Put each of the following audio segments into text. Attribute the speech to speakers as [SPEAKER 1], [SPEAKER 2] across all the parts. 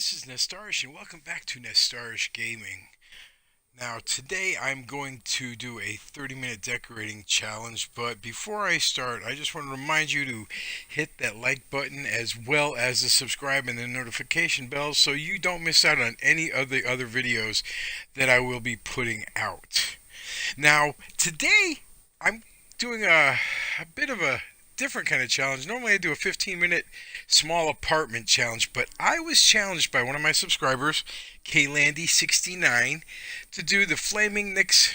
[SPEAKER 1] this is Nestarish, and welcome back to Nestarish Gaming. Now, today I'm going to do a 30-minute decorating challenge, but before I start, I just want to remind you to hit that like button as well as the subscribe and the notification bell so you don't miss out on any of the other videos that I will be putting out. Now, today I'm doing a bit of a different kind of challenge. Normally I do a 15-minute small apartment challenge, but I was challenged by one of my subscribers, Klandy69, to do the Flaming Nick's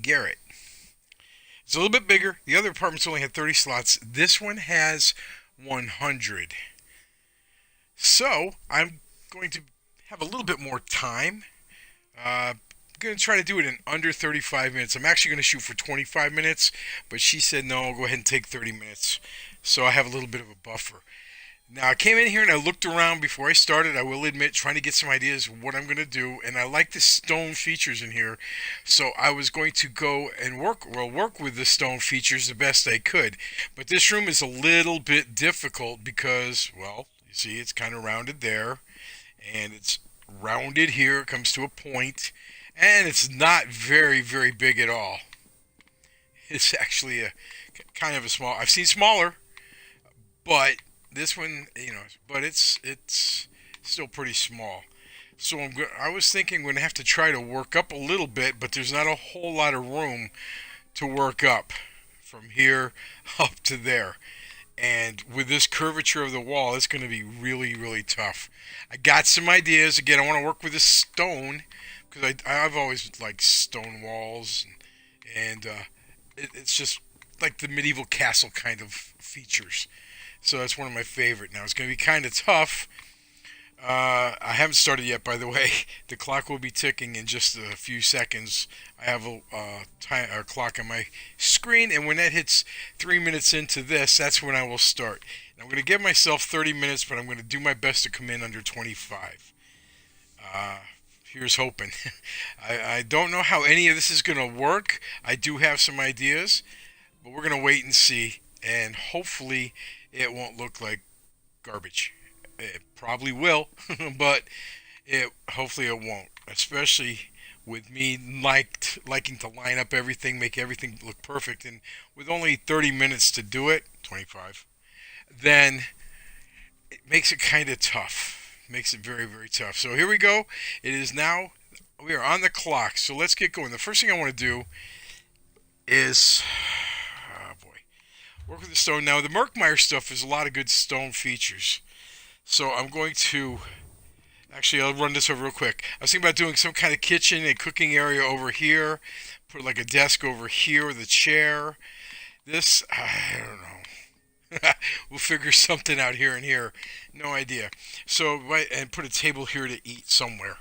[SPEAKER 1] Garret. It's a little bit bigger. The other apartments only had 30 slots. This one has 100. So I'm going to have a little bit more time. I'm going to try to do it in under 35 minutes. I'm actually going to shoot for 25 minutes, but she said no, I'll go ahead and take 30 minutes. So I have a little bit of a buffer. Now, I came in here and I looked around before I started, I will admit, trying to get some ideas of what I'm going to do, and I like the stone features in here, so I was going to go and work with the stone features the best I could. But this room is a little bit difficult because, well, you see it's kind of rounded there, and it's rounded here, it comes to a point, and it's not very, very big at all. It's actually a kind of a small, I've seen smaller, but this one, but it's still pretty small. So I was thinking I'm going to have to try to work up a little bit, but there's not a whole lot of room to work up from here up to there. And with this curvature of the wall, it's going to be really, really tough. I got some ideas. Again, I want to work with this stone because I've always liked stone walls, and it's just like the medieval castle kind of features. So that's one of my favorite. Now it's going to be kind of tough. I haven't started yet, by the way. The clock will be ticking in just a few seconds. I have a clock on my screen, and when that hits 3 minutes into this, that's when I will start. And I'm going to give myself 30 minutes, but I'm going to do my best to come in under 25. Here's hoping. I don't know how any of this is going to work. I do have some ideas, but we're going to wait and see, and hopefully it won't look like garbage. It probably will, but hopefully it won't. Especially with me liking to line up everything, make everything look perfect, and with only 30 minutes to do it, 25, then it makes it kind of tough. Makes it very, very tough. So here we go. It is now, we are on the clock. So let's get going. The first thing I want to do is, oh boy, work with the stone. Now the Merkmeyer stuff is a lot of good stone features. So I'm going to, actually I'll run this over real quick. I was thinking about doing some kind of kitchen and cooking area over here. Put like a desk over here with a chair. This, I don't know. We'll figure something out here and here. No idea. So, and put a table here to eat somewhere.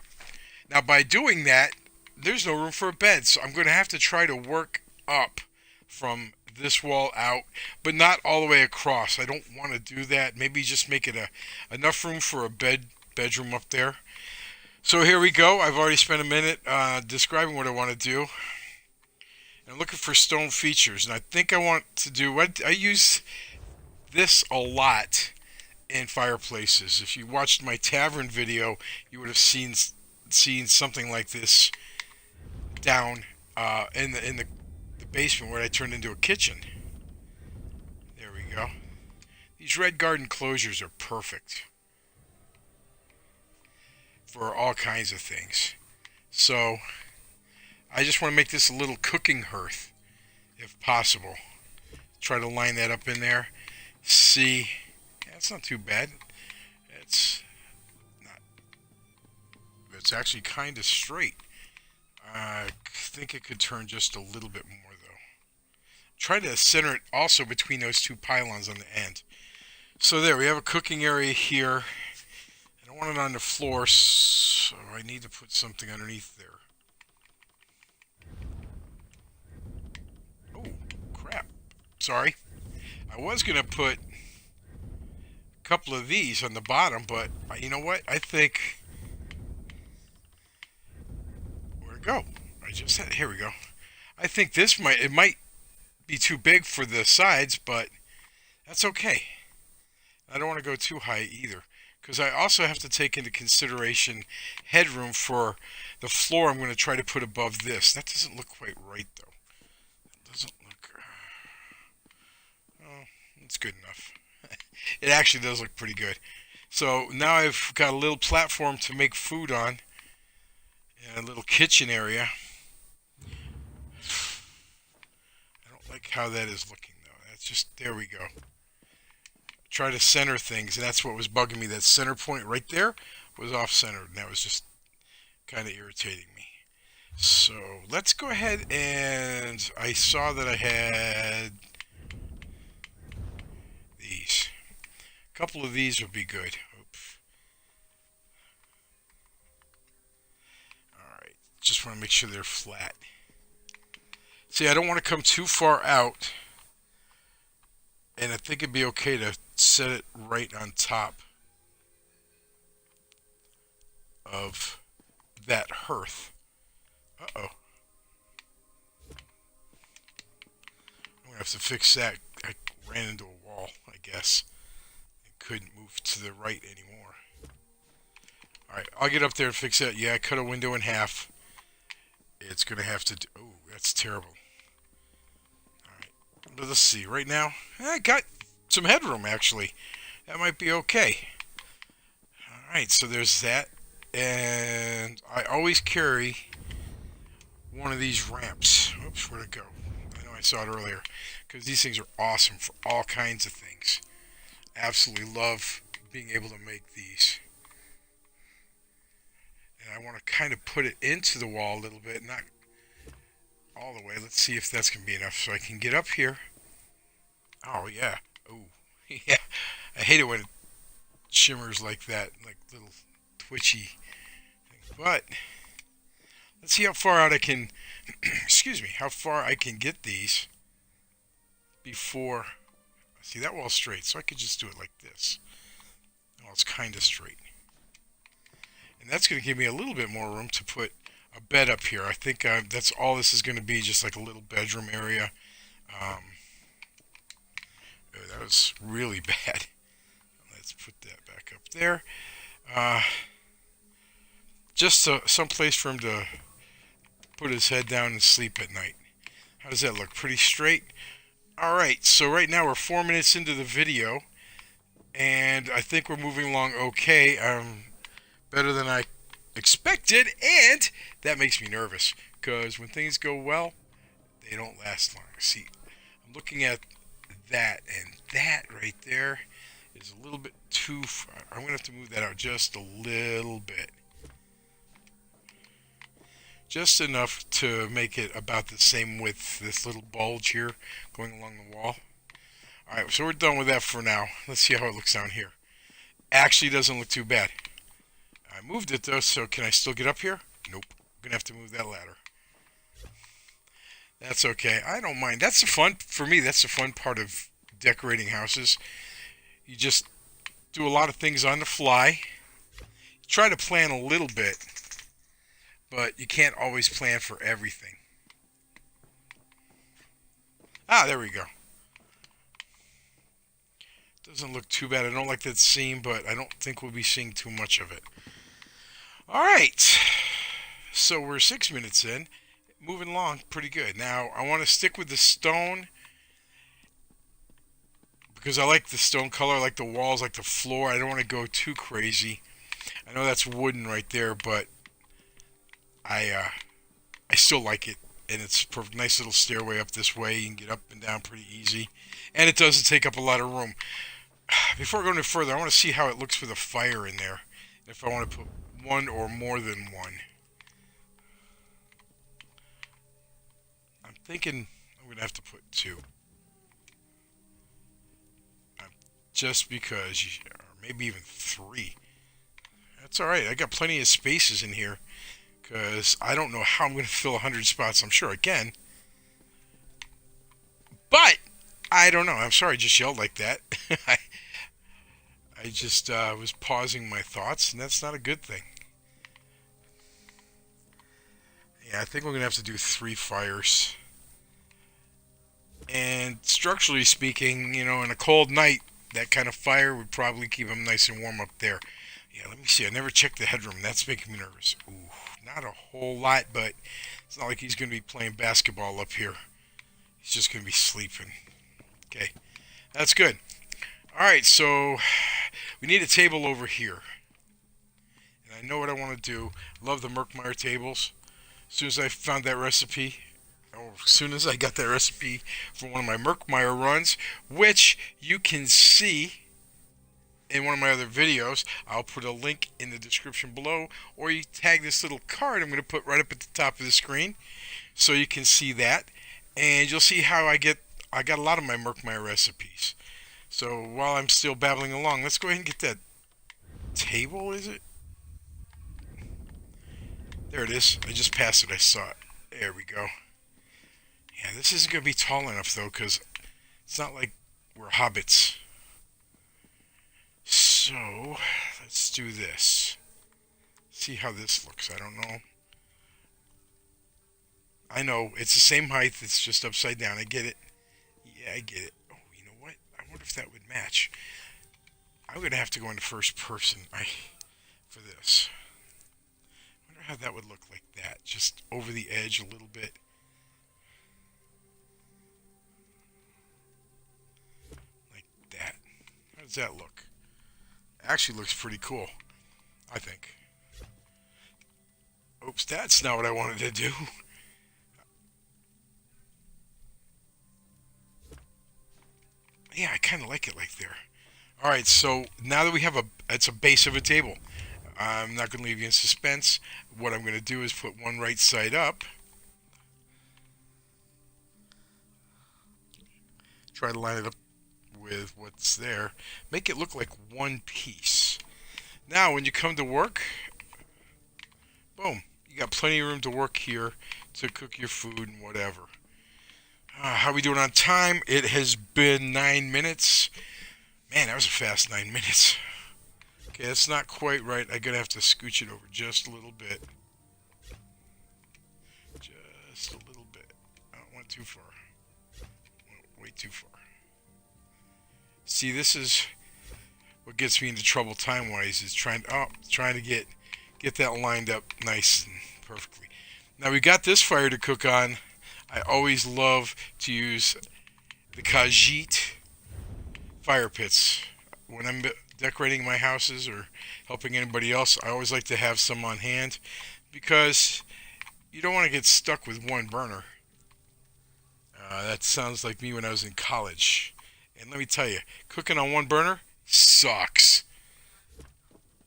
[SPEAKER 1] Now, by doing that, there's no room for a bed. So I'm going to have to try to work up from this wall out, but not all the way across. I don't want to do that. Maybe just make it enough room for a bedroom up there. So here we go. I've already spent a minute describing what I want to do. I'm looking for stone features, and I think I want to do, I use this a lot in fireplaces. If you watched my tavern video, you would have seen something like this down in the basement where I turned into a kitchen. There we go. These red garden closures are perfect for all kinds of things. So I just want to make this a little cooking hearth if possible. Try to line that up in there. See, that's not too bad. It's actually kind of straight. I think it could turn just a little bit more though. Try to center it also between those two pylons on the end. So there, we have a cooking area here. I don't want it on the floor, so I need to put something underneath there. Oh, crap. Sorry. I was going to put a couple of these on the bottom, but you know what? I think, where'd it go? I just said, here we go. I think it might be too big for the sides, but that's okay. I don't want to go too high either, because I also have to take into consideration headroom for the floor I'm going to try to put above this. That doesn't look quite right, though. It doesn't look... Oh, it's good enough. It actually does look pretty good. So now I've got a little platform to make food on, and a little kitchen area. I don't like how that is looking, though. That's just... There we go. Try to center things, and that's what was bugging me. That center point right there was off-centered, and that was just kind of irritating me. So let's go ahead, and I saw that I had these. A couple of these would be good. Oops. Alright, just want to make sure they're flat. See, I don't want to come too far out, and I think it'd be okay to set it right on top of that hearth. Uh-oh. I'm going to have to fix that. I ran into a wall, I guess. I couldn't move to the right anymore. Alright, I'll get up there and fix that. Yeah, I cut a window in half. It's going to have to do... Oh, that's terrible. Alright, but let's see. Right now, I got some headroom, actually. That might be okay. Alright, so there's that. And I always carry one of these ramps. Oops, where'd it go? I know I saw it earlier. Because these things are awesome for all kinds of things. Absolutely love being able to make these. And I want to kind of put it into the wall a little bit, not all the way. Let's see if that's going to be enough so I can get up here. Oh, yeah. Oh, yeah. I hate it when it shimmers like that, like little twitchy thing. But let's see how far out I can, excuse me, how far I can get these before, see that wall's straight, so I could just do it like this. Well, it's kind of straight. And that's going to give me a little bit more room to put a bed up here. I think that's all this is going to be, just like a little bedroom area. Oh, that was really bad. Let's put that back up there. Just some place for him to put his head down and sleep at night. How does that look? Pretty straight? Alright, so right now we're 4 minutes into the video, and I think we're moving along okay. Better than I expected, and that makes me nervous, because when things go well, they don't last long. See, I'm looking at that, and that right there is a little bit too far. I'm going to have to move that out just a little bit. Just enough to make it about the same width, this little bulge here going along the wall. Alright, so we're done with that for now. Let's see how it looks down here. Actually doesn't look too bad. I moved it though, so can I still get up here? Nope. I'm going to have to move that ladder. That's okay. I don't mind. That's the fun, for me, that's the fun part of decorating houses. You just do a lot of things on the fly. Try to plan a little bit, but you can't always plan for everything. Ah, there we go. Doesn't look too bad. I don't like that seam, but I don't think we'll be seeing too much of it. Alright, so we're 6 minutes in. Moving along pretty good. Now, I want to stick with the stone because I like the stone color. I like the walls, I like the floor. I don't want to go too crazy. I know that's wooden right there, but I still like it. And it's a nice little stairway up this way. You can get up and down pretty easy. And it doesn't take up a lot of room. Before I go any further, I want to see how it looks with a fire in there. If I want to put one or more than one. I'm thinking I'm going to have to put two. Just because, or maybe even three. That's alright. I got plenty of spaces in here. Because I don't know how I'm going to fill 100 spots. I'm sure I can. But, I don't know. I'm sorry I just yelled like that. I just was pausing my thoughts, and that's not a good thing. Yeah, I think we're going to have to do 3 fires. And structurally speaking, you know, in a cold night, that kind of fire would probably keep them nice and warm up there. Yeah, let me see. I never checked the headroom. That's making me nervous. Ooh, not a whole lot, but it's not like he's going to be playing basketball up here. He's just going to be sleeping. Okay, that's good. All right, so we need a table over here. And I know what I want to do. Love the Merkmeyer tables. As soon as I found that recipe, or as soon as I got that recipe for one of my Merkmeyer runs, which you can see in one of my other videos, I'll put a link in the description below, or you tag this little card I'm going to put right up at the top of the screen, so you can see that, and you'll see how I got a lot of my Merkmeyer recipes. So while I'm still babbling along, let's go ahead and get that table. Is it? There it is. I just passed it. I saw it. There we go. Yeah, this isn't going to be tall enough though, because it's not like we're hobbits. So let's do this. See how this looks. I don't know. I know it's the same height. It's just upside down. I get it. Yeah, I get it. Oh, you know what? I wonder if that would match. I'm gonna have to go into first person. For this. I wonder how that would look like that. Just over the edge a little bit. Like that. How does that look? Actually looks pretty cool, I think. Oops, that's not what I wanted to do. Yeah, I kind of like it like there. All right, so now that we have it's a base of a table. I'm not going to leave you in suspense. What I'm going to do is put one right side up. Try to line it up with what's there. Make it look like one piece. Now, when you come to work, boom, you got plenty of room to work here to cook your food and whatever. How we doing on time? It has been 9 minutes. Man, that was a fast 9 minutes. Okay, that's not quite right. I'm going to have to scooch it over just a little bit. Just a little bit. I don't want too far. Way too far. See, this is what gets me into trouble time-wise, is trying to get that lined up nice and perfectly. Now we got this fire to cook on. I always love to use the Khajiit fire pits when I'm decorating my houses or helping anybody else. I always like to have some on hand because you don't want to get stuck with one burner. That sounds like me when I was in college. And let me tell you, cooking on one burner sucks.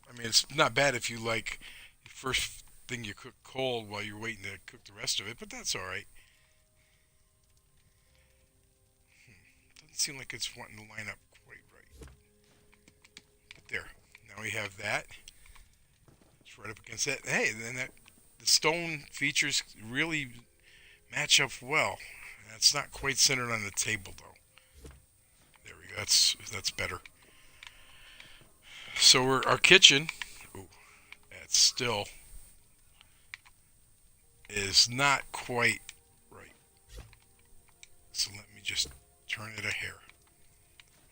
[SPEAKER 1] I mean, it's not bad if you like the first thing you cook cold while you're waiting to cook the rest of it, but that's all right. Doesn't seem like it's wanting to line up quite right. But there. Now we have that. It's right up against that. Hey, then the stone features really match up well. That's not quite centered on the table though. There we go. That's better. So our kitchen. Ooh, that's still is not quite right. So let me just turn it a hair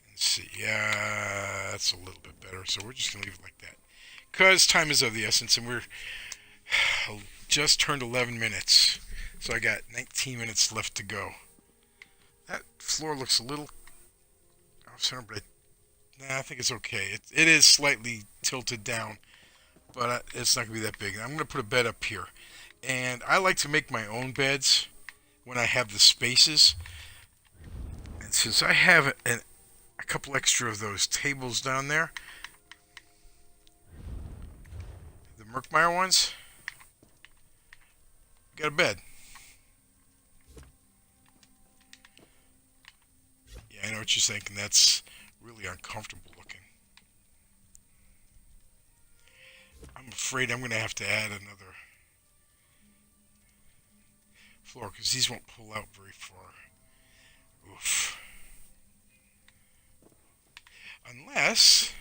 [SPEAKER 1] and see. Yeah, that's a little bit better. So we're just gonna leave it like that because time is of the essence, and we're just turned 11 minutes. So I got 19 minutes left to go. That floor looks a little off center, but I think it's okay. It is slightly tilted down, but it's not going to be that big. I'm going to put a bed up here. And I like to make my own beds when I have the spaces. And since I have a couple extra of those tables down there, the Merkmeyer ones, got a bed. Yeah, I know what you're thinking. That's really uncomfortable looking. I'm afraid I'm going to have to add another floor because these won't pull out very far. Oof. Unless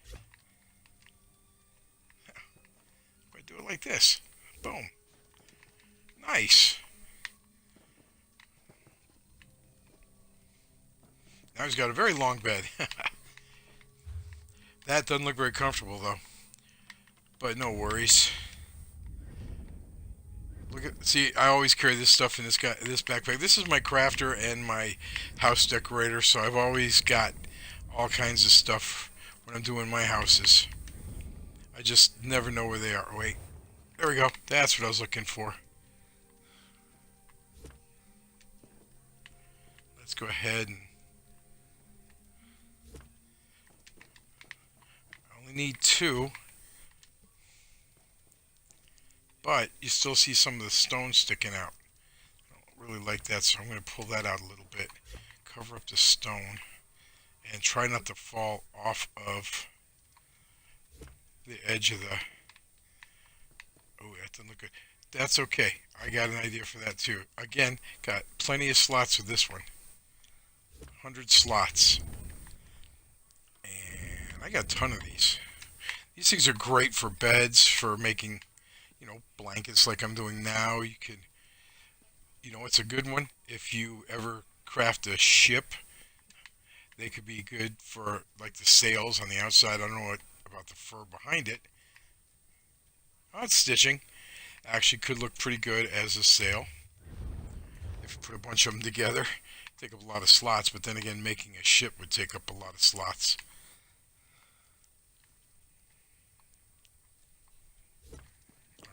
[SPEAKER 1] if I do it like this. Boom. Nice. Now he's got a very long bed. That doesn't look very comfortable though, but no worries. Look at, see, I always carry this stuff in this backpack. This is my crafter and my house decorator, so I've always got all kinds of stuff when I'm doing my houses. I just never know where they are. Wait, there we go. That's what I was looking for. Let's go ahead and I only need two, but you still see some of the stones sticking out. I don't really like that, so I'm going to pull that out a little bit. Cover up the stone and try not to fall off of the edge of the... Oh, that doesn't look good. That's okay. I got an idea for that too. Again, got plenty of slots with this one. 100 slots. And I got a ton of these. These things are great for beds, for making, blankets like I'm doing now. You could, it's a good one if you ever craft a ship. They could be good for like the sails on the outside. I don't know what about the fur behind it. Oh, it's stitching. Actually could look pretty good as a sail. If you put a bunch of them together, take up a lot of slots, but then again, making a ship would take up a lot of slots.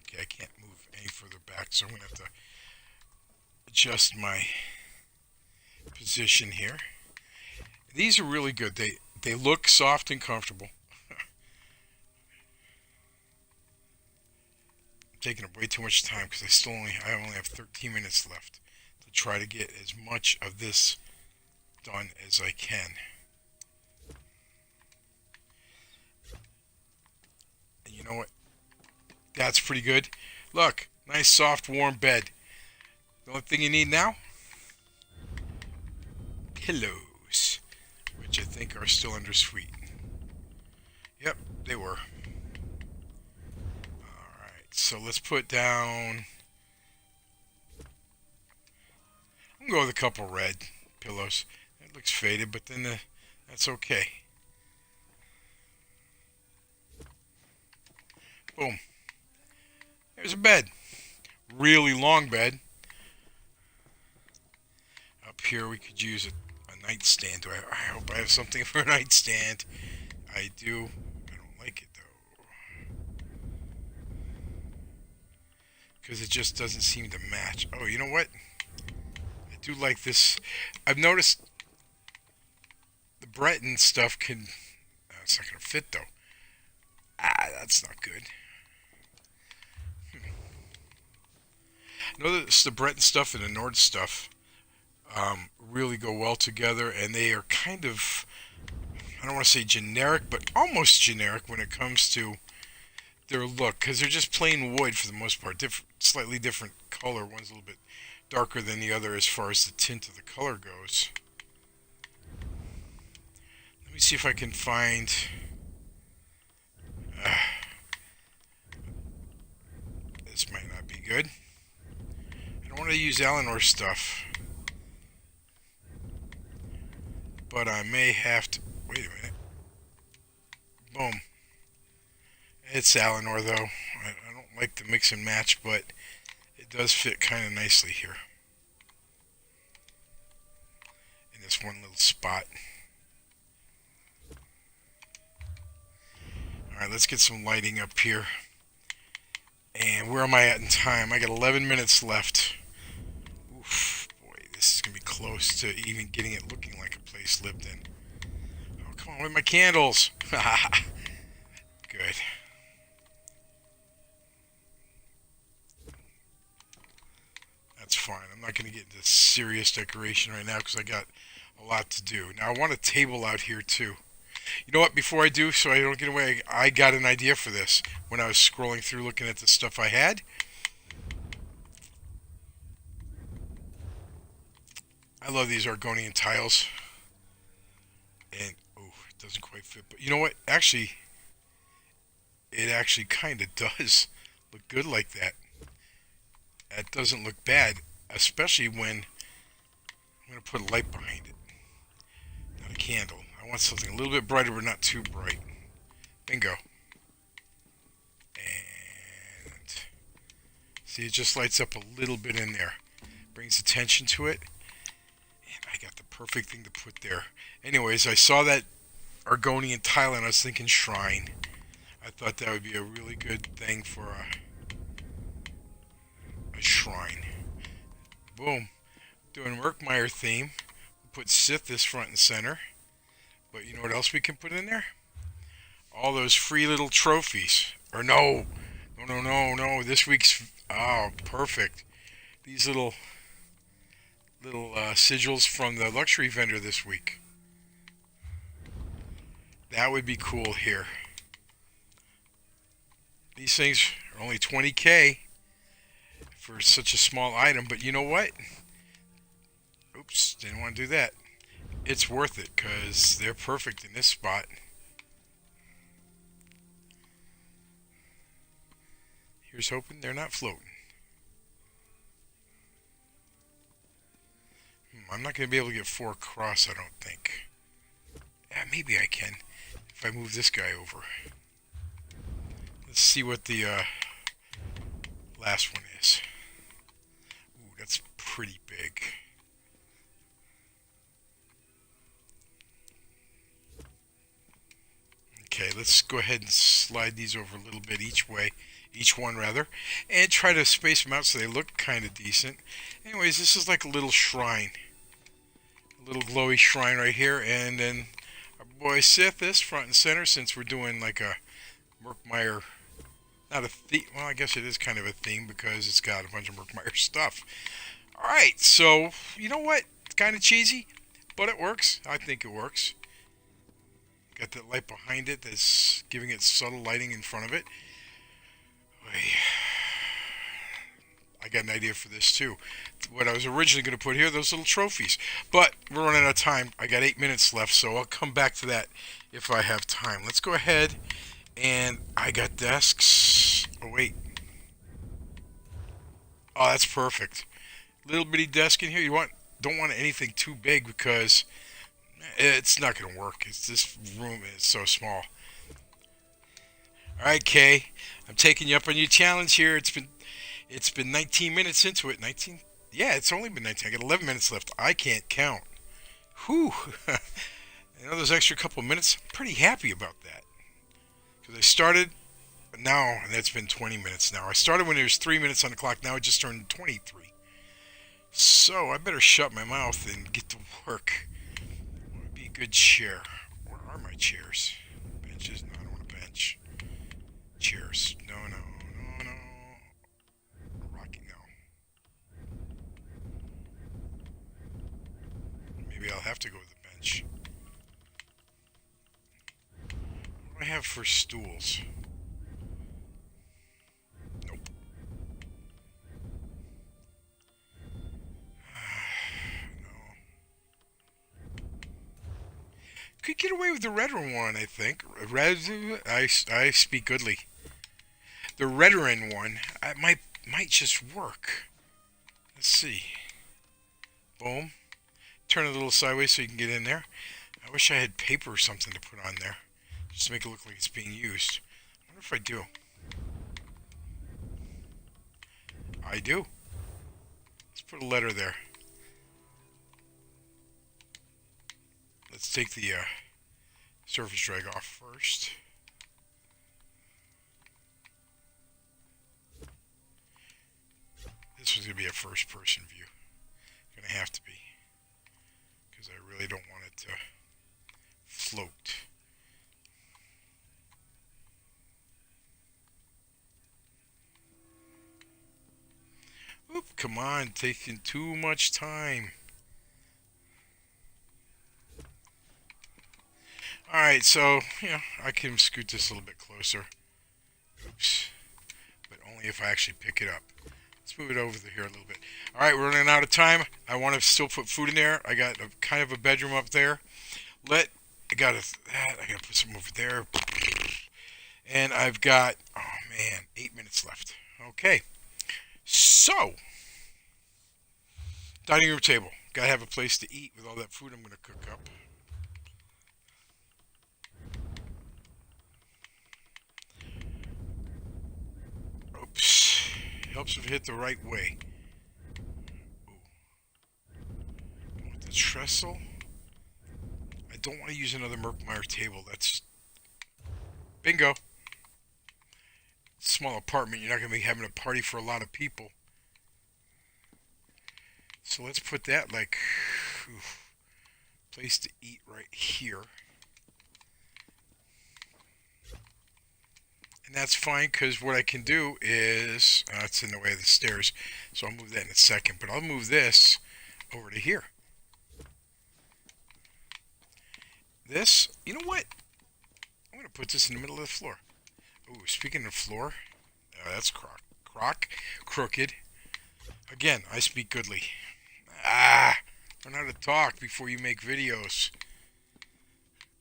[SPEAKER 1] Okay, I can't move any further back, so I'm going to have to adjust my position here. These are really good. They look soft and comfortable. I'm taking up way too much time because I only have 13 minutes left to try to get as much of this done as I can. And you know what? That's pretty good. Look, nice soft warm bed. The only thing you need now? Pillows, which I think are still under suite. Yep, they were. Alright, so let's put down... I'm going to go with a couple red pillows. It looks faded, but then that's okay. Boom. There's a bed. Really long bed. Up here we could use a nightstand. I hope I have something for a nightstand. I do. I don't like it though. Because it just doesn't seem to match. Oh, you know what? I do like this. I've noticed the Breton stuff can... it's not going to fit though. That's not good. Notice the Breton stuff and the Nord stuff really go well together, and they are kind of, I don't want to say generic, but almost generic when it comes to their look, because they're just plain wood for the most part. Slightly different color. One's a little bit darker than the other as far as the tint of the color goes. Let me see if I can find... this might not be good. I don't want to use Eleanor stuff, but I may have to... Wait a minute. Boom. It's Eleanor though. I don't like the mix and match, but it does fit kind of nicely here. In this one little spot. Alright, let's get some lighting up here. And where am I at in time? I got 11 minutes left. Oof, boy, this is going to be close to even getting it looking like a place lived in. Oh, come on, with my candles. Good. That's fine. I'm not going to get into serious decoration right now because I got a lot to do. Now, I want a table out here, too. You know what, before I do, so I don't get away, I got an idea for this when I was scrolling through looking at the stuff I had. I love these Argonian tiles. And, oh, it doesn't quite fit. But you know what? Actually, it actually kind of does look good like that. That doesn't look bad, especially when I'm going to put a light behind it. candle. I want something a little bit brighter, but not too bright. Bingo. And see, it just lights up a little bit in there. Brings attention to it. And I got the perfect thing to put there. Anyways, I saw that Argonian tile and I was thinking shrine. I thought that would be a really good thing for a shrine. Boom. Doing Merkmeyer theme. We'll put Sithis front and center. But you know what else we can put in there? All those free little trophies. Or no. No. This week's... Oh, perfect. These little sigils from the luxury vendor this week. That would be cool here. These things are only 20k for such a small item, but you know what? Oops, didn't want to do that. It's worth it because they're perfect in this spot. Here's hoping they're not floating. I'm not going to be able to get 4 across, I don't think. Yeah, maybe I can if I move this guy over. Let's see what the last one is. Ooh, that's pretty big. Okay, let's go ahead and slide these over a little bit each one rather, and try to space them out so they look kind of decent. Anyways, this is like a little shrine. A little glowy shrine right here, and then our boy Sithis front and center, since we're doing like a Merkmeyer, not a theme, well I guess it is kind of a theme because it's got a bunch of Merkmeyer stuff. Alright, so you know what? It's kind of cheesy, but it works. I think it works. Got that light behind it that's giving it subtle lighting in front of it. I got an idea for this too. What I was originally going to put here, those little trophies. But we're running out of time. I got 8 minutes left, so I'll come back to that if I have time. Let's go ahead, and I got desks. Oh, wait. Oh, that's perfect. Little bitty desk in here. Don't want anything too big because it's not going to work. This room is so small. All right, Kay. I'm taking you up on your challenge here. It's been 19 minutes into it. 19? Yeah, it's only been 19. I got 11 minutes left. I can't count. Whew. You know, those extra couple of minutes, I'm pretty happy about that. Because I started, but now, and that's been 20 minutes now. I started when there was 3 minutes on the clock. Now it just turned 23. So I better shut my mouth and get to work. What would be a good chair? Where are my chairs? Benches? No, I don't want a bench. Chairs. No. Rocking now. Maybe I'll have to go with the bench. What do I have for stools? Nope. No. Could get away with the redder one, I think. I speak goodly. The Redoran one, I might just work. Let's see. Boom. Turn it a little sideways so you can get in there. I wish I had paper or something to put on there, just to make it look like it's being used. I wonder if I do. I do. Let's put a letter there. Let's take the surface drag off first. This was going to be a first person view. Going to have to be. Because I really don't want it to float. Oop, come on, taking too much time. Alright, so, I can scoot this a little bit closer. Oops. But only if I actually pick it up. Let's move it over here a little bit. Alright, we're running out of time. I want to still put food in there. I got kind of a bedroom up there. I gotta put some over there. And I've got, oh man, 8 minutes left. Okay. So, dining room table. Gotta have a place to eat with all that food I'm gonna cook up. Helps if you hit the right way. Ooh. With the trestle. I don't want to use another Merkmeyer table. That's bingo. Small apartment. You're not going to be having a party for a lot of people. So let's put that like place to eat right here. And that's fine because what I can do is, it's in the way of the stairs, so I'll move that in a second, but I'll move this over to here. This, you know what? I'm going to put this in the middle of the floor. Ooh, speaking of floor, that's crooked. Again, I speak goodly. Learn how to talk before you make videos.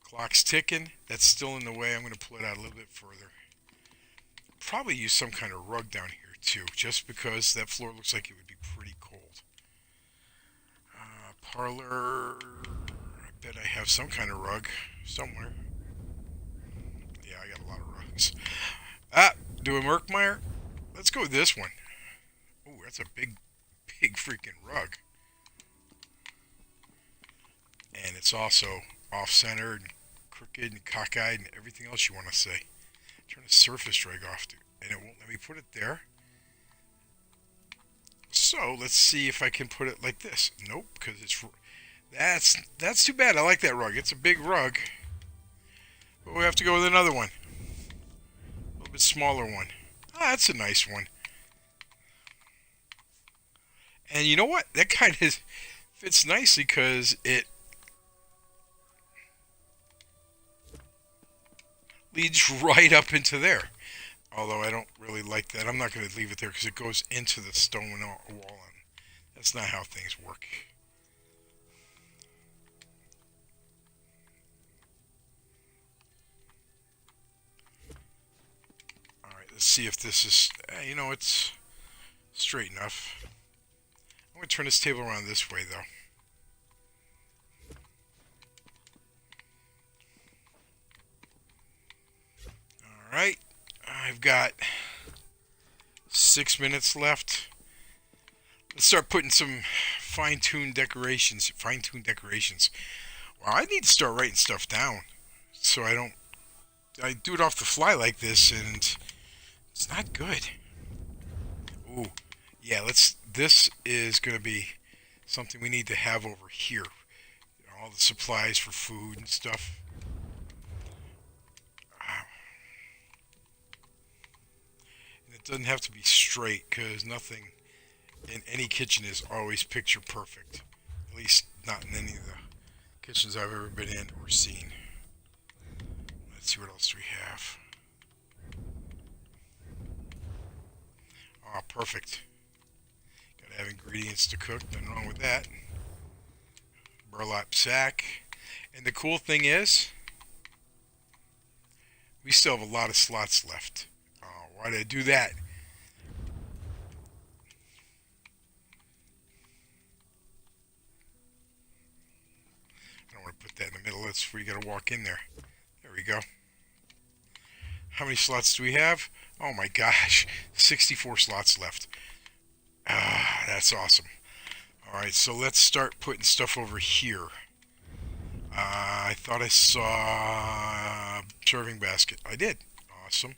[SPEAKER 1] Clock's ticking. That's still in the way. I'm going to pull it out a little bit further. Probably use some kind of rug down here too, just because that floor looks like it would be pretty cold. Parlor. I bet I have some kind of rug somewhere. Yeah, I got a lot of rugs. Do a Merkmeyer. Let's go with this one. Ooh, that's a big freaking rug. And it's also off-centered, and crooked, and cockeyed, and everything else you want to say. Turn the surface drag off, and it won't let me put it there. So let's see if I can put it like this. Nope, because that's too bad. I like that rug. It's a big rug, but we have to go with another one, a little bit smaller one. That's a nice one. And you know what? That kind of fits nicely because it leads right up into there. Although I don't really like that. I'm not going to leave it there because it goes into the stone wall. And that's not how things work. Alright, let's see if this is... it's straight enough. I'm going to turn this table around this way, though. Alright, I've got 6 minutes left. Let's start putting some fine-tuned decorations. Well, I need to start writing stuff down so I do it off the fly like this, and it's not good. Ooh, yeah, this is going to be something we need to have over here. All the supplies for food and stuff. Doesn't have to be straight because nothing in any kitchen is always picture perfect. At least not in any of the kitchens I've ever been in or seen. Let's see what else we have. Oh, perfect. Gotta have ingredients to cook. Nothing wrong with that. Burlap sack. And the cool thing is, we still have a lot of slots left. Why did I do that? I don't want to put that in the middle. That's where you got to walk in there. There we go. How many slots do we have? Oh my gosh, 64 slots left. That's awesome. Alright, so let's start putting stuff over here. I thought I saw a serving basket. I did. Awesome.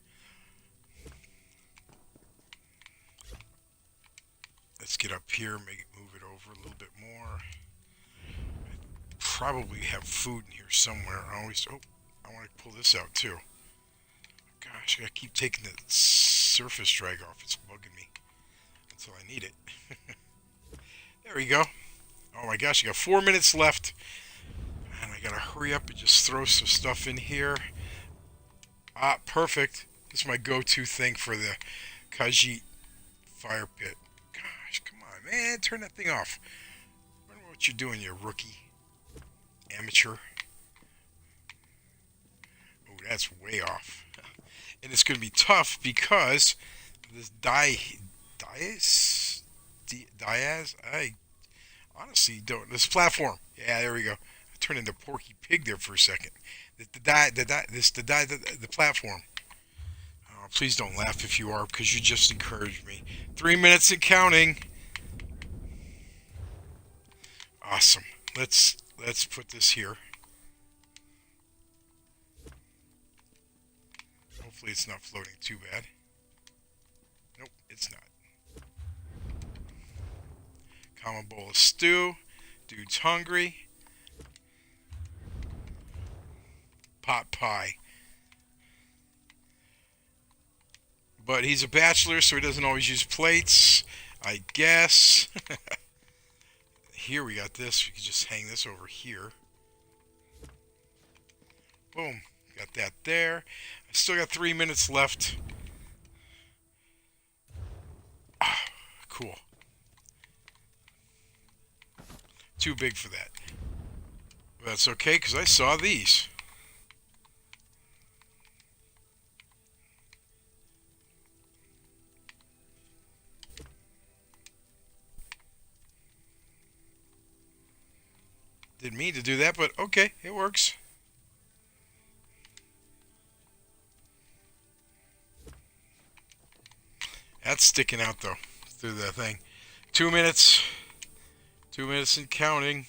[SPEAKER 1] Let's get up here, move it over a little bit more. I probably have food in here somewhere. I want to pull this out too. Gosh, I gotta keep taking the surface drag off. It's bugging me until I need it. There we go. Oh my gosh, you got 4 minutes left. And I gotta hurry up and just throw some stuff in here. Perfect. This is my go-to thing for the Khajiit fire pit. Gosh, come on, man. Turn that thing off. I don't know what you're doing, you rookie. Amateur. Oh, that's way off. And it's going to be tough because this Diaz, I honestly don't. This platform. Yeah, there we go. I turned into Porky Pig there for a second. The platform. Please don't laugh if you are, because you just encouraged me. 3 minutes and counting. Awesome. Let's put this here. Hopefully it's not floating too bad. Nope, it's not. Common bowl of stew. Dude's hungry. Pot pie. But he's a bachelor, so he doesn't always use plates, I guess. Here we got this. We can just hang this over here. Boom. Got that there. I still got 3 minutes left. Ah, cool. Too big for that. But that's okay, because I saw these. Didn't mean to do that, but okay, it works. That's sticking out, though, through that thing. 2 minutes. 2 minutes and counting.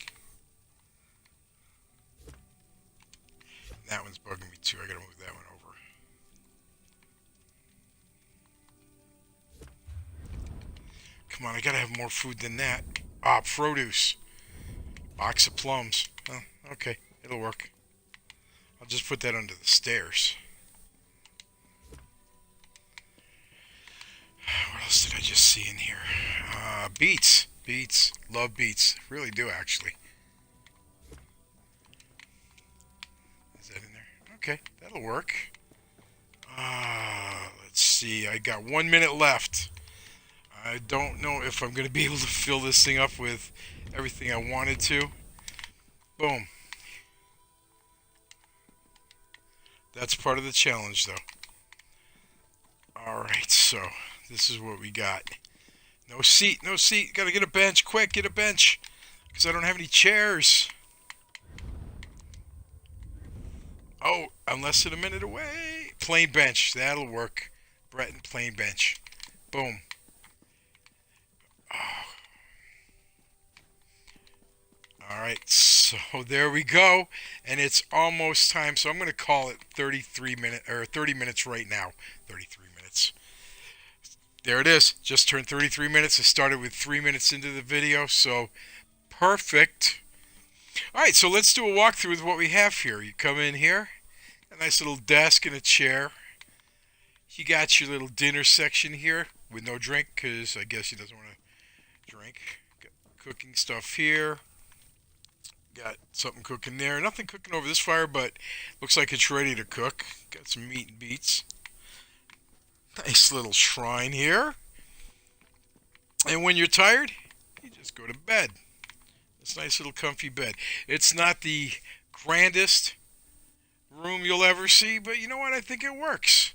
[SPEAKER 1] That one's bugging me, too. I gotta move that one over. Come on, I gotta have more food than that. Ah, produce. Box of plums. Oh, okay, it'll work. I'll just put that under the stairs. What else did I just see in here? Beets. Beets. Love beets. Really do, actually. Is that in there? Okay, that'll work. Let's see. I got 1 minute left. I don't know if I'm going to be able to fill this thing up with everything I wanted to. Boom. That's part of the challenge, though. Alright, so this is what we got. No seat, no seat. Gotta get a bench. Quick, get a bench. Because I don't have any chairs. Oh, I'm less than a minute away. Plain bench. That'll work. Breton plain bench. Boom. Alright, so there we go. And it's almost time. So I'm going to call it 30 minutes right now. 33 minutes. There it is. Just turned 33 minutes. I started with 3 minutes into the video. So perfect. Alright, so let's do a walkthrough with what we have here. You come in here. A nice little desk and a chair. You got your little dinner section here with no drink because I guess he doesn't want to drink. Got cooking stuff here. Got something cooking there. Nothing cooking over this fire, but looks like it's ready to cook. Got some meat and beets. Nice little shrine here. And when you're tired, you just go to bed. This nice little comfy bed. It's not the grandest room you'll ever see, but you know what? I think it works.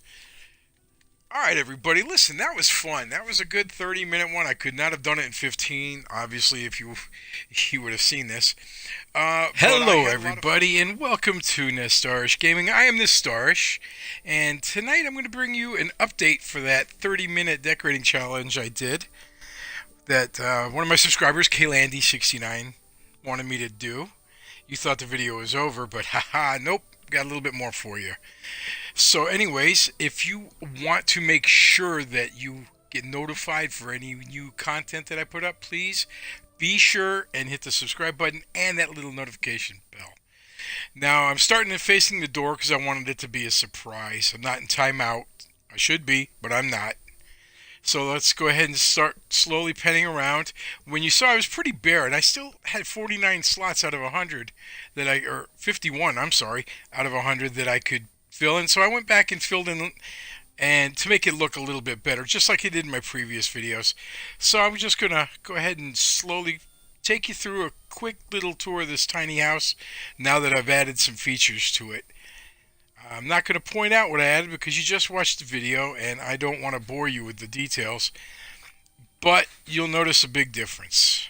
[SPEAKER 1] Alright, everybody, listen, that was fun. That was a good 30-minute one. I could not have done it in 15, obviously, if you would have seen this. Hello, everybody, and welcome to Nestarish Gaming. I am Nestarish, and tonight I'm going to bring you an update for that 30-minute decorating challenge I did that one of my subscribers, Kaylandy69, wanted me to do. You thought the video was over, but haha, nope, got a little bit more for you. So anyways, if you want to make sure that you get notified for any new content that I put up, please be sure and hit the subscribe button and that little notification bell. Now, I'm starting to facing the door because I wanted it to be a surprise. I'm not in timeout. I should be, but I'm not. So let's go ahead and start slowly penning around. When you saw, I was pretty bare, and I still had 49 slots out of 100 that or 51, I'm sorry, out of 100 that I could fill in. So I went back and filled in, and to make it look a little bit better, just like I did in my previous videos. So I'm just going to go ahead and slowly take you through a quick little tour of this tiny house now that I've added some features to it. I'm not going to point out what I added because you just watched the video and I don't want to bore you with the details, but you'll notice a big difference.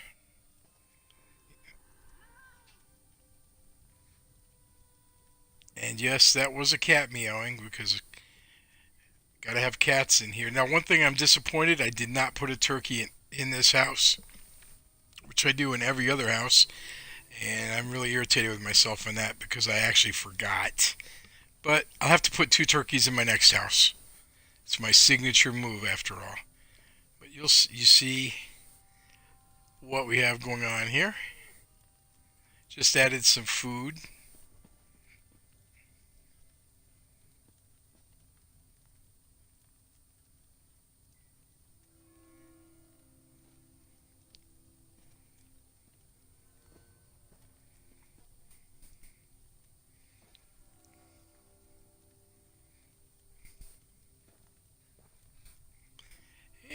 [SPEAKER 1] And yes, that was a cat meowing because Gotta have cats in here. Now, one thing I'm disappointed, I did not put a turkey in this house, which I do in every other house, and I'm really irritated with myself on that because I actually forgot. But I'll have to put two turkeys in my next house. It's my signature move after all. But you see what we have going on here. Just added some food.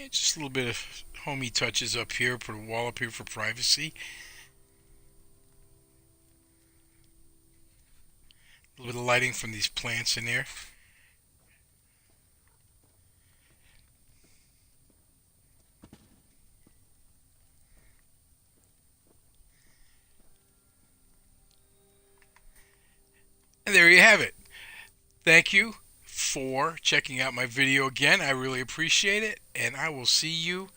[SPEAKER 1] And just a little bit of homey touches up here. Put a wall up here for privacy. A little bit of lighting from these plants in here. And there you have it. Thank you for checking out my video again. I really appreciate it, and I will see you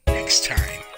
[SPEAKER 1] next time.